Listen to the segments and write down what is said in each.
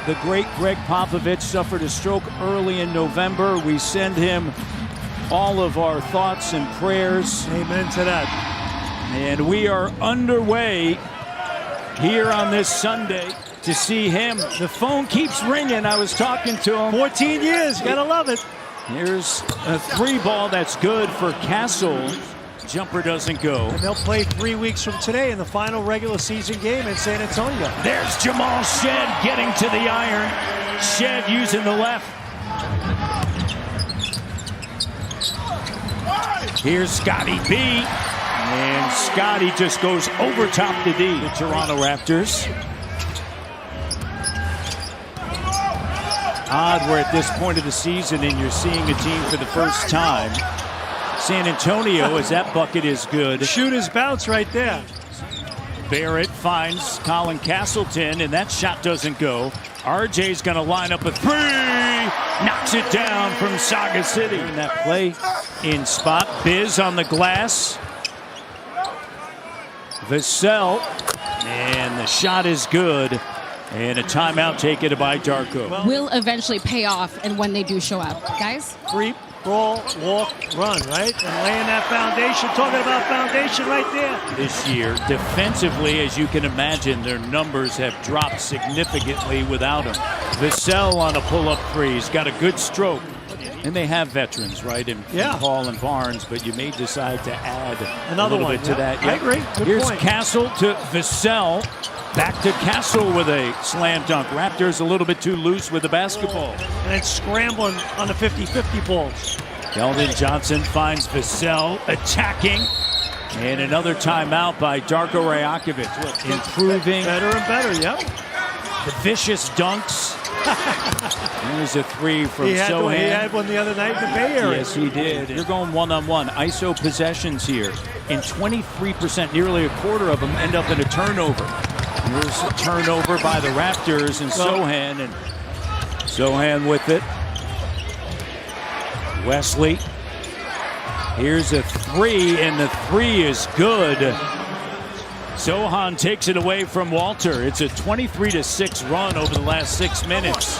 The great Greg Popovich suffered a stroke early in November. We send him all of our thoughts and prayers. Amen to that. And we are underway here on this Sunday to see him. The phone keeps ringing. I was talking to him. 14 years, gotta love it. Here's a 3-ball that's good for Castle. Jumper doesn't go. And they'll play 3 weeks from today in the final regular season game in San Antonio. There's Jamal Shed getting to the iron. Shed using the left. Here's Scotty B. And Scotty just goes over top the D. The Toronto Raptors. Odd we're at this point of the season and you're seeing a team for the first time. San Antonio, as that bucket is good. Shooter's bounce right there. Barrett finds Colin Castleton, and that shot doesn't go. RJ's going to line up a 3. Knocks it down from Saga City. In that play in spot. Biz on the glass. Vassell, and the shot is good. And a timeout taken by Darko. Will eventually pay off, and when they do show up. Guys? Creep, brawl, walk, run, right? And laying that foundation, talking about foundation right there. This year, defensively, as you can imagine, their numbers have dropped significantly without him. Vassell on a pull-up 3. He's got a good stroke. And they have veterans, right, in Paul and Barnes, but you may decide to add another a little one bit to that. I agree. Good Here's point. Castle to Vassell. Back to Castle with a slam dunk. Raptors a little bit too loose with the basketball. And it's scrambling on the 50-50 balls. Keldon Johnson finds Vassell attacking. And another timeout by Darko Rajakovic. Improving. Better and better, yep. The vicious dunks. There's a 3 from Sohan. He had one the other night in the Bay Area. Yes, he did. You're going one-on-one. ISO possessions here. And 23%, nearly a quarter of them, end up in a turnover. Here's a turnover by the Raptors and Sohan. And Sohan with it. Wesley. Here's a 3, and the 3 is good. Sohan takes it away from Walter. It's a 23-6 run over the last 6 minutes.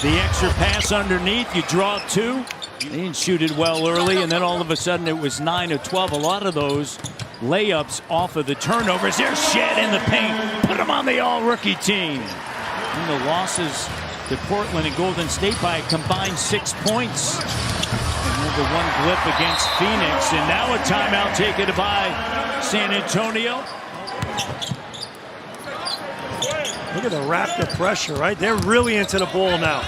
The extra pass underneath, you draw 2. They didn't shoot it well early, and then all of a sudden it was 9 of 12. A lot of those layups off of the turnovers. There's Shed in the paint. Put him on the all-rookie team. And the losses to Portland and Golden State by a combined 6 points. Another one blip against Phoenix, and now a timeout taken by San Antonio. Look at the Raptor pressure, right? They're really into the ball now.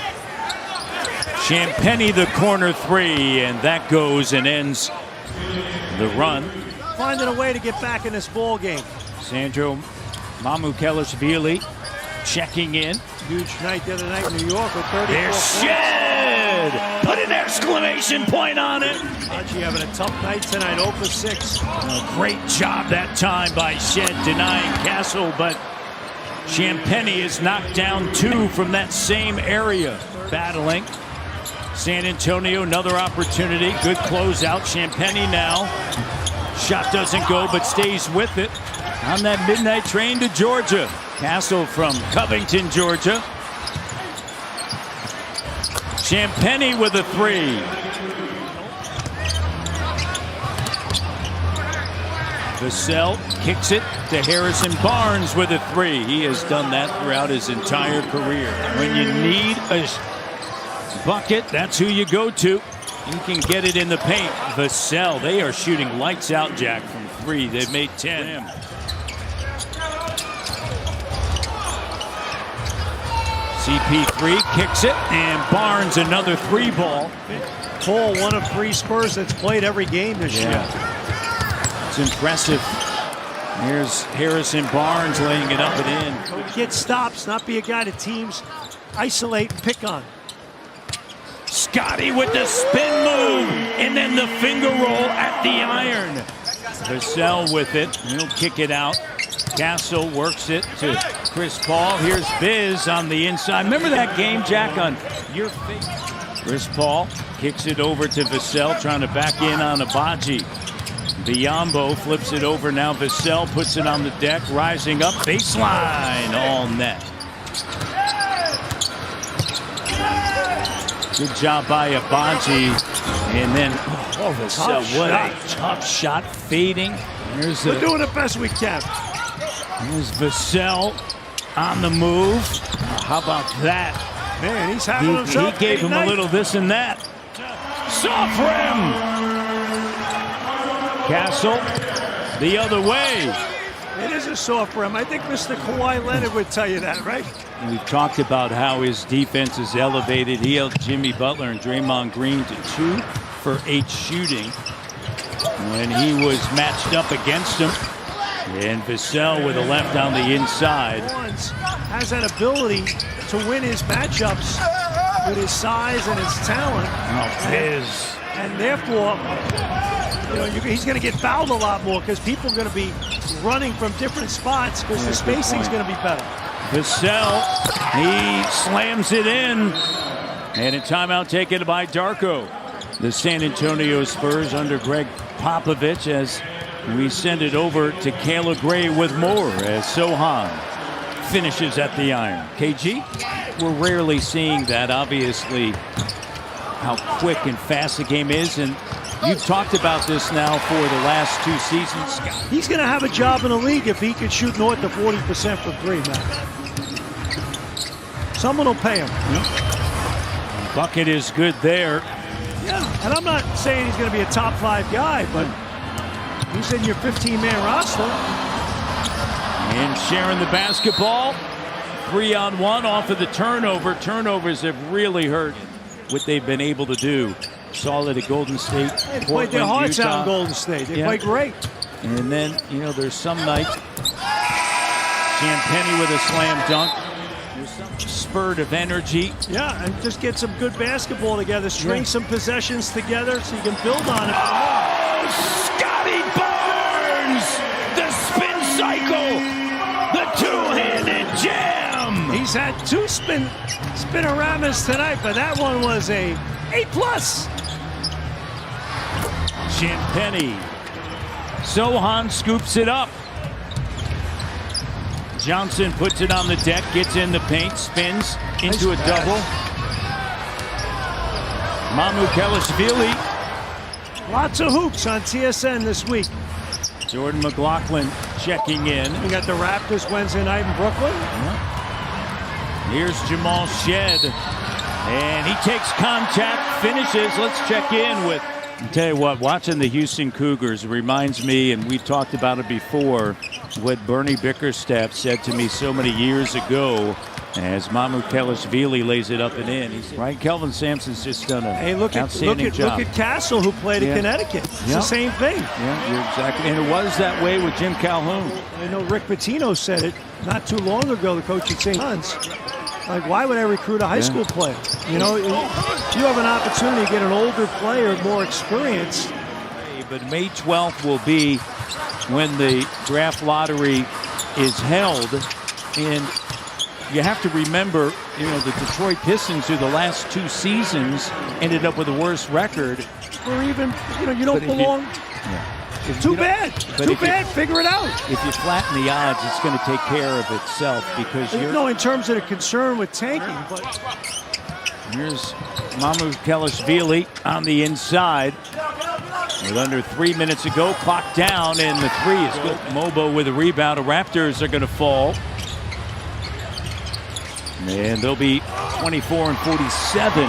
Champagny the corner 3, and that goes and ends the run. Finding a way to get back in this ball game. Sandro Mamukelashvili checking in. Huge night the other night in New York with 34 There's points. Shed! Put an exclamation point on it. Archie having a tough night tonight, 0 for 6. Great job that time by Shed denying Castle, but Champagny is knocked down 2 from that same area. Battling. San Antonio, another opportunity. Good closeout. Champagny now. Shot doesn't go, but stays with it. On that midnight train to Georgia. Castle from Covington, Georgia. Champagny with a 3. Vassell kicks it to Harrison Barnes with a 3. He has done that throughout his entire career. When you need a bucket, that's who you go to. You can get it in the paint. Vassell, they are shooting lights out, Jack, from 3. They've made 10. CP3 kicks it, and Barnes another 3-ball. Paul, one of 3 Spurs that's played every game this year. It's impressive. Here's Harrison Barnes laying it up and in. Get stops, not be a guy that teams isolate and pick on. Scotty with the spin move, and then the finger roll at the iron. Vassell with it. He'll kick it out. Castle works it to Chris Paul. Here's Biz on the inside. Remember that game, Jack, on your face? Chris Paul kicks it over to Vassell, trying to back in on Abaji. Biyombo flips it over now. Vassell puts it on the deck, rising up. Baseline, all net. Good job by Abaji. And then, what a shot. tough shot fading. We're doing the best we can. There's Vassell on the move. How about that? Man, he's having himself. He gave him a little this and that. Soft rim. Castle the other way. It is a soft rim. I think Mr. Kawhi Leonard would tell you that, right? We've talked about how his defense is elevated. He held Jimmy Butler and Draymond Green to 2 for 8 shooting when he was matched up against him. And Vassell with a left on the inside. Has that ability to win his matchups with his size and his talent. And therefore, he's going to get fouled a lot more because people are going to be running from different spots because the spacing's going to be better. Vassell, he slams it in. And a timeout taken by Darko. The San Antonio Spurs under Greg Popovich as we send it over to Kayla Gray with more as Sohan finishes at the iron. KG, we're rarely seeing that, obviously, how quick and fast the game is. And you've talked about this now for the last 2 seasons. He's going to have a job in the league if he could shoot north of 40% from 3, man. Someone will pay him. Bucket is good there. Yeah, and I'm not saying he's going to be a top 5 guy, but he's in your 15-man roster. And sharing the basketball. 3-on-1 off of the turnover. Turnovers have really hurt what they've been able to do. Saw it at Golden State. They played their hearts out in Golden State. They played great. And then, there's some nights. Champagny with a slam dunk. There's some spurt of energy. Yeah, and just get some good basketball together. String some possessions together so you can build on it. Oh, Scotty Barnes! The spin cycle! The two-handed jam! He's had 2 spinoramas tonight, but that one was a A+. Champagny. Sohan scoops it up. Johnson puts it on the deck, gets in the paint, spins into a double. Mamoukelashvili. Lots of hoops on TSN this week. Jordan McLaughlin checking in. We got the Raptors Wednesday night in Brooklyn. Here's Jamal Shed. And he takes contact, finishes. Let's check in with... I'll tell you what, watching the Houston Cougars reminds me, and we've talked about it before, what Bernie Bickerstaff said to me so many years ago as Mamoukelashvili lays it up and in. He said, right, Kelvin Sampson's just done an outstanding job. Look at Castle, who played at Connecticut. It's the same thing. Yeah, you're exactly. And it was that way with Jim Calhoun. I know Rick Pitino said it not too long ago, the coach at St. John's. Like, why would I recruit a high school player? You have an opportunity to get an older player, more experienced. But May 12th will be when the draft lottery is held. And you have to remember, the Detroit Pistons, who the last 2 seasons ended up with the worst record. Or even, you don't belong. Too bad. Figure it out. If you flatten the odds, it's going to take care of itself because you're... No, in terms of the concern with tanking, but... Here's Mamoukelashvili on the inside. With under 3 minutes to go, clock down, and the 3 is good. Mobo with a rebound. The Raptors are going to fall. And they'll be 24 and 47.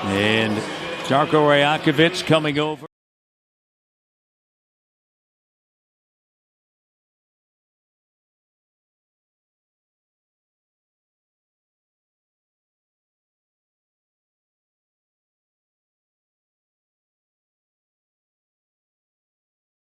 And Darko Rajakovic coming over.